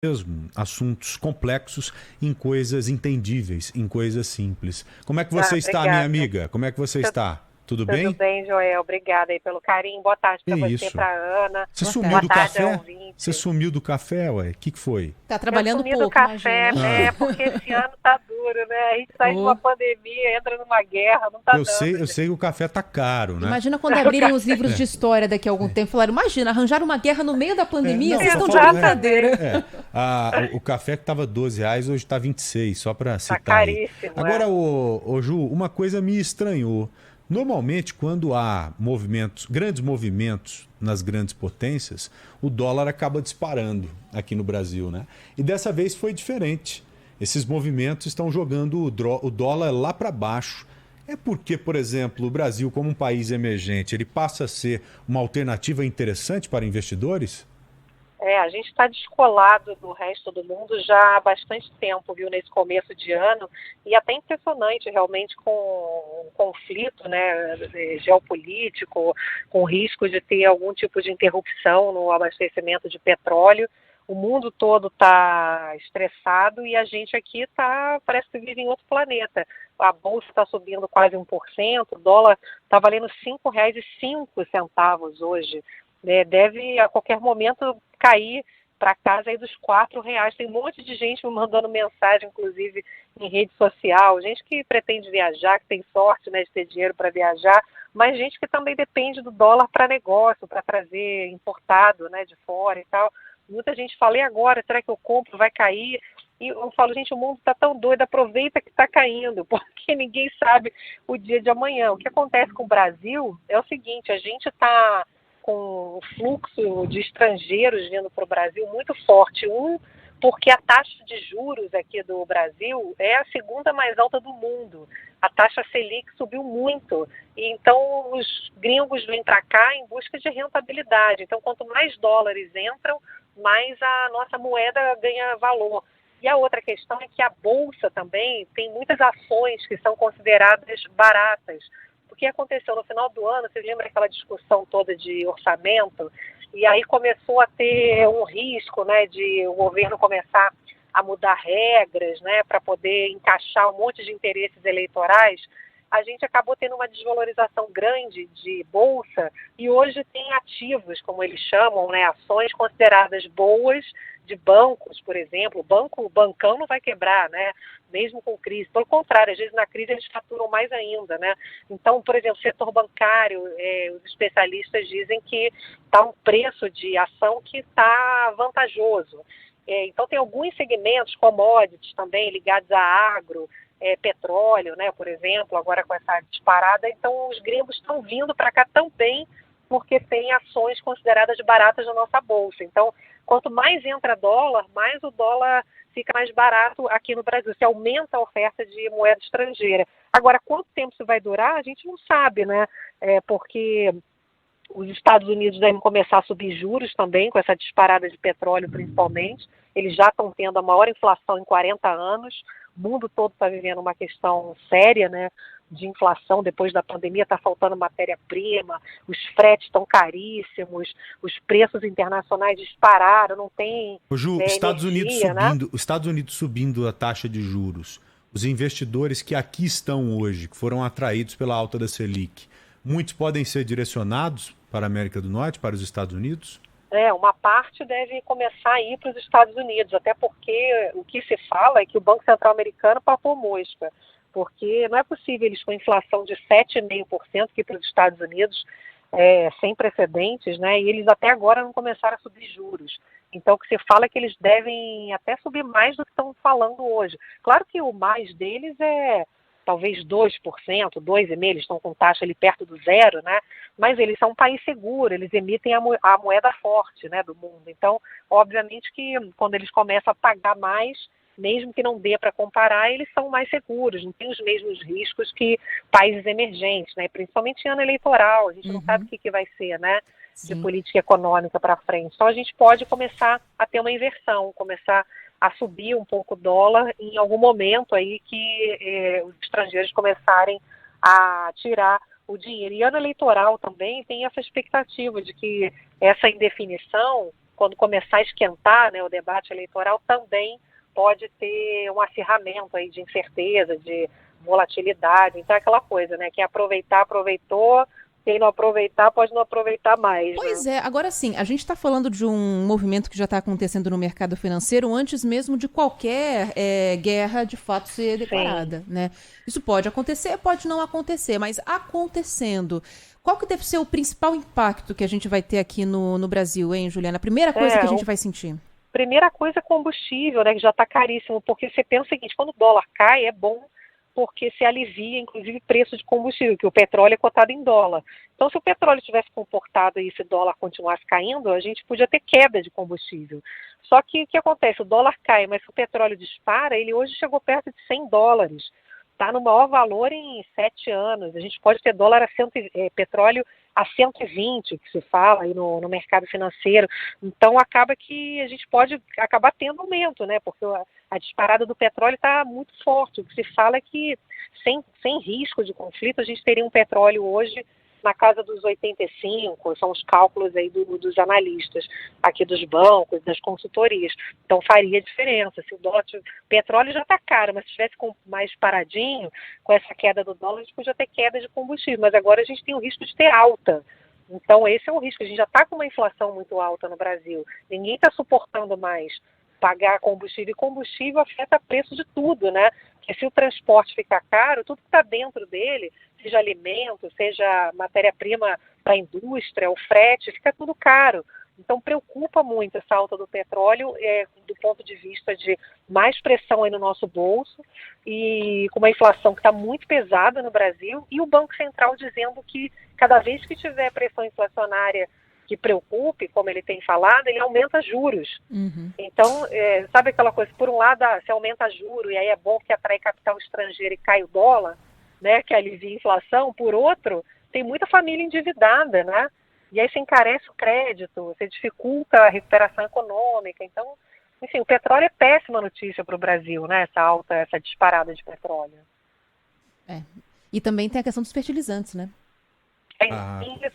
mesmo assuntos complexos em coisas entendíveis, em coisas simples. Como é que Ah, você está, minha obrigada. amiga? Como é que você Tu- está? Tudo Tudo bem? bem, Joel? Obrigada aí pelo carinho. Boa tarde Que para você, isso? para Ana. Você Boa sumiu Boa do tarde. tarde, café? Você ouvinte. sumiu do café, ué? O que foi? Tá Eu trabalhando sumi do pouco, imagino. café, Ah. porque esse ano tá duro, né? A gente sai de uma Ô, pandemia, entra numa guerra, não tá dando, Eu sei gente. que o café tá caro, né? imagina quando O abrirem os livros café. de história daqui a algum tempo e falaram, imagina, arranjar uma guerra no meio da pandemia, Não, vocês só estão de falta. brincadeira. Exatamente. O café que estava R$ 12, hoje está 26, só para Tá citar aí. caríssimo, Agora, ô Ju, uma coisa me estranhou. Normalmente, quando há grandes movimentos nas grandes potências, o dólar acaba disparando aqui no Brasil, né? E dessa vez foi diferente. Esses movimentos estão jogando o dólar lá para baixo. É porque, por exemplo, o Brasil, como um país emergente, ele passa a ser uma alternativa interessante para investidores? A gente está descolado do resto do mundo já há bastante tempo, viu, nesse começo de ano, e até impressionante realmente com o conflito, né, geopolítico, com o risco de ter algum tipo de interrupção no abastecimento de petróleo. O mundo todo está estressado e a gente aqui parece que vive em outro planeta. A bolsa está subindo quase 1%, o dólar está valendo R$ 5,05 hoje, né? Deve a qualquer momento cair para casa aí dos R$ 4. Tem um monte de gente me mandando mensagem, inclusive em rede social, gente que pretende viajar, que tem sorte, né, de ter dinheiro para viajar, mas gente que também depende do dólar para negócio, para trazer importado, né, de fora e tal. Muita gente fala, e agora, será que eu compro, vai cair? E eu falo, gente, o mundo está tão doido, aproveita que está caindo, porque ninguém sabe o dia de amanhã. O que acontece com o Brasil é o seguinte, a gente está com o fluxo de estrangeiros vindo para o Brasil muito forte. Porque a taxa de juros aqui do Brasil é a segunda mais alta do mundo. A taxa Selic subiu muito. E então os gringos vêm para cá em busca de rentabilidade. Então, quanto mais dólares entram, mais a nossa moeda ganha valor. E a outra questão é que a Bolsa também tem muitas ações que são consideradas baratas. O que aconteceu no final do ano, você lembra aquela discussão toda de orçamento? E aí começou a ter um risco, né, de o governo começar a mudar regras, né, para poder encaixar um monte de interesses eleitorais. A gente acabou tendo uma desvalorização grande de bolsa e hoje tem ativos, como eles chamam, né, ações consideradas boas de bancos, por exemplo. O bancão não vai quebrar, né, mesmo com crise. Pelo contrário, às vezes na crise eles faturam mais ainda, né. Então, por exemplo, o setor bancário, os especialistas dizem que está um preço de ação que está vantajoso. Então, tem alguns segmentos, commodities também, ligados a agro, petróleo, né, por exemplo, agora com essa disparada. Então, os gringos estão vindo para cá também porque tem ações consideradas baratas na nossa bolsa. Então, quanto mais entra dólar, mais o dólar fica mais barato aqui no Brasil. Se aumenta a oferta de moeda estrangeira. Agora, quanto tempo isso vai durar, a gente não sabe, né? Porque os Estados Unidos devem começar a subir juros também, com essa disparada de petróleo principalmente. Eles já estão tendo a maior inflação em 40 anos. O mundo todo está vivendo uma questão séria, né, de inflação. Depois da pandemia está faltando matéria-prima, os fretes estão caríssimos, os preços internacionais dispararam, não tem Ô, Ju, energia, né? Os Estados Unidos subindo a taxa de juros, os investidores que aqui estão hoje, que foram atraídos pela alta da Selic, muitos podem ser direcionados para a América do Norte, para os Estados Unidos? Uma parte deve começar a ir para os Estados Unidos, até porque o que se fala é que o Banco Central americano papou mosca, porque não é possível eles com inflação de 7,5% aqui para os Estados Unidos, sem precedentes, né? E eles até agora não começaram a subir juros. Então, o que se fala é que eles devem até subir mais do que estão falando hoje. Claro que o mais deles é talvez 2%, 2,5%, eles estão com taxa ali perto do zero, né? Mas eles são um país seguro, eles emitem a moeda forte, né, do mundo. Então, obviamente que quando eles começam a pagar mais, mesmo que não dê para comparar, eles são mais seguros, não tem os mesmos riscos que países emergentes, né? Principalmente em ano eleitoral, a gente não sabe o que vai ser, né, de Sim. política econômica para frente. Então, a gente pode começar a ter uma inversão, começar a subir um pouco o dólar em algum momento aí que os estrangeiros começarem a tirar o dinheiro. E ano eleitoral também tem essa expectativa de que essa indefinição quando começar a esquentar, né, o debate eleitoral, também pode ter um acirramento aí de incerteza, de volatilidade. Então é aquela coisa, né? Quem aproveitar, aproveitou. Quem não aproveitar, pode não aproveitar mais. Pois né? é, agora sim, a gente está falando de um movimento que já está acontecendo no mercado financeiro antes mesmo de qualquer guerra de fato ser declarada, né? Isso pode acontecer, pode não acontecer, mas acontecendo, qual que deve ser o principal impacto que a gente vai ter aqui no Brasil, hein, Juliana? A primeira coisa que a gente vai sentir. Primeira coisa é combustível, né, que já está caríssimo, porque você pensa o seguinte, quando o dólar cai, é bom porque se alivia, inclusive, o preço de combustível, que o petróleo é cotado em dólar. Então, se o petróleo tivesse comportado e esse dólar continuasse caindo, a gente podia ter queda de combustível. Só que o que acontece? O dólar cai, mas se o petróleo dispara, ele hoje chegou perto de $100. Está no maior valor em 7 anos. A gente pode ter petróleo a 120, que se fala aí no mercado financeiro. Então, acaba que a gente pode acabar tendo aumento, né? Porque a disparada do petróleo está muito forte. O que se fala é que, sem risco de conflito, a gente teria um petróleo hoje na casa dos 85, são os cálculos aí dos analistas, aqui dos bancos, das consultorias. Então faria diferença. Se o petróleo já está caro, mas se estivesse mais paradinho, com essa queda do dólar, a gente podia ter queda de combustível, mas agora a gente tem o risco de ter alta. Então esse é o risco. A gente já está com uma inflação muito alta no Brasil. Ninguém está suportando mais pagar combustível, e combustível afeta o preço de tudo, né? Porque se o transporte ficar caro, tudo que está dentro dele, seja alimento, seja matéria-prima para a indústria, o frete, fica tudo caro. Então preocupa muito essa alta do petróleo do ponto de vista de mais pressão aí no nosso bolso e com uma inflação que está muito pesada no Brasil e o Banco Central dizendo que cada vez que tiver pressão inflacionária que preocupe, como ele tem falado, ele aumenta juros. Uhum. Então, sabe aquela coisa, por um lado, se aumenta juros e aí é bom que atrai capital estrangeiro e cai o dólar, né, que alivia a inflação, por outro, tem muita família endividada, né? E aí você encarece o crédito, você dificulta a recuperação econômica. Então, enfim, o petróleo é péssima notícia para o Brasil, né? Essa disparada de petróleo. E também tem a questão dos fertilizantes, né?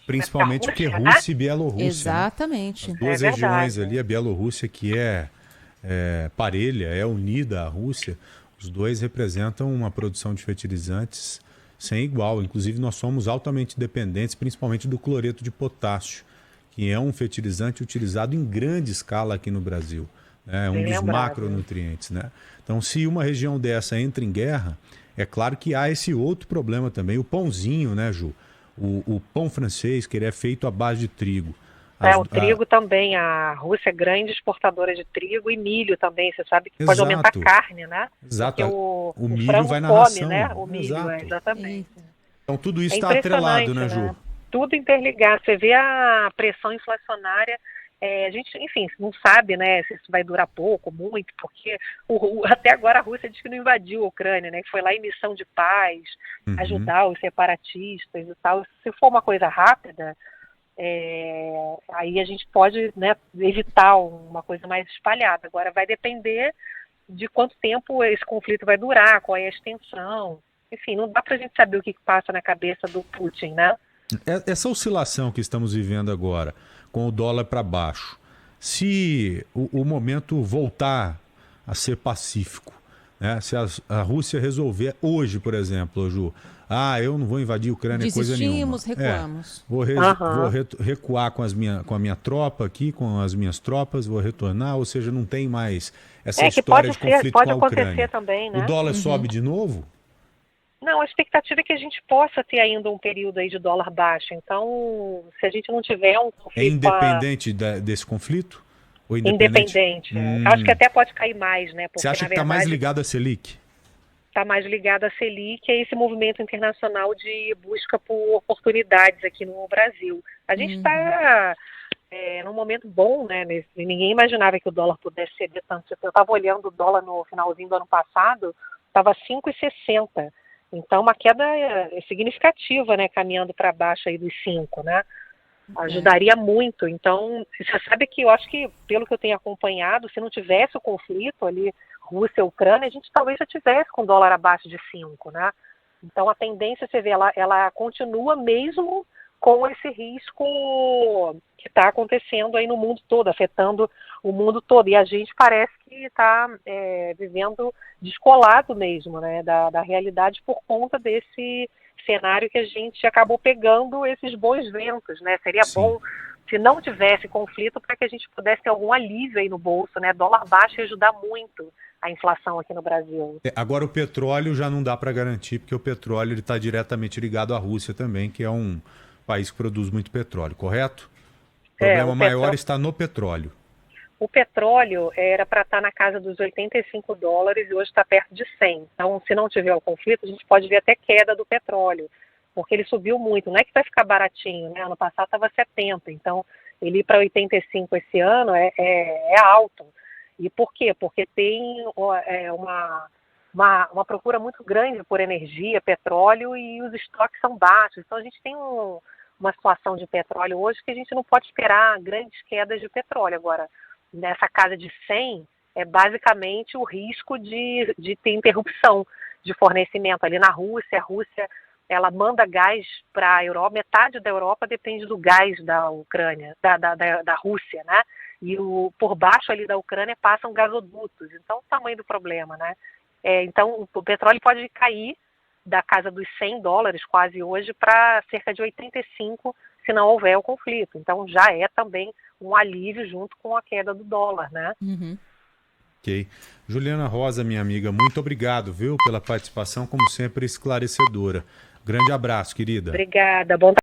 Principalmente porque Rússia e Bielorrússia. Exatamente. Né? As duas regiões ali, a Bielorrússia que é parelha, é unida à Rússia, os dois representam uma produção de fertilizantes sem igual. Inclusive nós somos altamente dependentes, principalmente do cloreto de potássio, que é um fertilizante utilizado em grande escala aqui no Brasil. É um dos macronutrientes. Né? Então se uma região dessa entra em guerra, é claro que há esse outro problema também, o pãozinho, né, Ju? O pão francês, que ele é feito à base de trigo. O trigo também, a Rússia é grande exportadora de trigo e milho também, você sabe que pode aumentar a carne, né? Exato. Porque o milho frango vai na come, ração. Né? O milho, Exato. Exatamente. Então tudo isso está atrelado, né, Ju? Tudo interligado. Você vê a pressão inflacionária, a gente, enfim, não sabe, né, se isso vai durar pouco, muito, porque até agora a Rússia diz que não invadiu a Ucrânia, né, que foi lá em missão de paz, ajudar os separatistas e tal. Se for uma coisa rápida, aí a gente pode, né, evitar uma coisa mais espalhada. Agora vai depender de quanto tempo esse conflito vai durar, qual é a extensão. Enfim, não dá pra gente saber o que passa na cabeça do Putin, né? Essa oscilação que estamos vivendo agora, com o dólar para baixo, se o momento voltar a ser pacífico, né? Se a Rússia resolver hoje, por exemplo, Ju, eu não vou invadir a Ucrânia, coisa nenhuma. Recuamos. Vou recuar com a minha tropa aqui, com as minhas tropas, vou retornar, ou seja, não tem mais essa história de conflito com a Ucrânia. Pode acontecer também, né? O dólar sobe de novo? Não, a expectativa é que a gente possa ter ainda um período aí de dólar baixo. Então, se a gente não tiver um conflito... É independente desse conflito? Ou independente. Acho que até pode cair mais, né? Porque, você acha que está mais ligado à Selic? Está mais ligado à Selic, é esse movimento internacional de busca por oportunidades aqui no Brasil. A gente está num momento bom, né? Ninguém imaginava que o dólar pudesse ceder tanto. Eu estava olhando o dólar no finalzinho do ano passado, estava 5,60. Então, uma queda significativa, né, caminhando para baixo aí dos 5, né? Ajudaria muito. Então, você sabe que eu acho que, pelo que eu tenho acompanhado, se não tivesse o conflito ali, Rússia e Ucrânia, a gente talvez já tivesse com dólar abaixo de 5, né? Então, a tendência, você vê, ela continua mesmo com esse risco que está acontecendo aí no mundo todo, afetando o mundo todo. E a gente parece que está vivendo descolado mesmo, né, da realidade por conta desse cenário que a gente acabou pegando esses bons ventos, né? Seria Sim. bom se não tivesse conflito para que a gente pudesse ter algum alívio aí no bolso, né? Dólar baixo ia ajudar muito a inflação aqui no Brasil. Agora o petróleo já não dá para garantir, porque o petróleo está diretamente ligado à Rússia também, que é um país que produz muito petróleo, correto? O problema maior está no petróleo. O petróleo era para estar na casa dos $85 e hoje está perto de 100. Então, se não tiver o conflito, a gente pode ver até queda do petróleo, porque ele subiu muito. Não é que vai ficar baratinho, né? Ano passado estava 70, então ele ir para 85 esse ano é alto. E por quê? Porque tem uma procura muito grande por energia, petróleo, e os estoques são baixos. Então a gente tem uma situação de petróleo hoje que a gente não pode esperar grandes quedas de petróleo. Agora, nessa casa de 100, é basicamente o risco de ter interrupção de fornecimento ali na Rússia. A Rússia, ela manda gás para a Europa, metade da Europa depende do gás da Ucrânia, da Rússia, né? E por baixo ali da Ucrânia passam gasodutos. Então, o tamanho do problema, né? Então, o petróleo pode cair da casa dos $100 quase hoje para cerca de 85 se não houver o conflito. Então, já é também um alívio junto com a queda do dólar, né? Uhum. Ok. Juliana Rosa, minha amiga, muito obrigado, viu, pela participação, como sempre, esclarecedora. Grande abraço, querida. Obrigada. Bom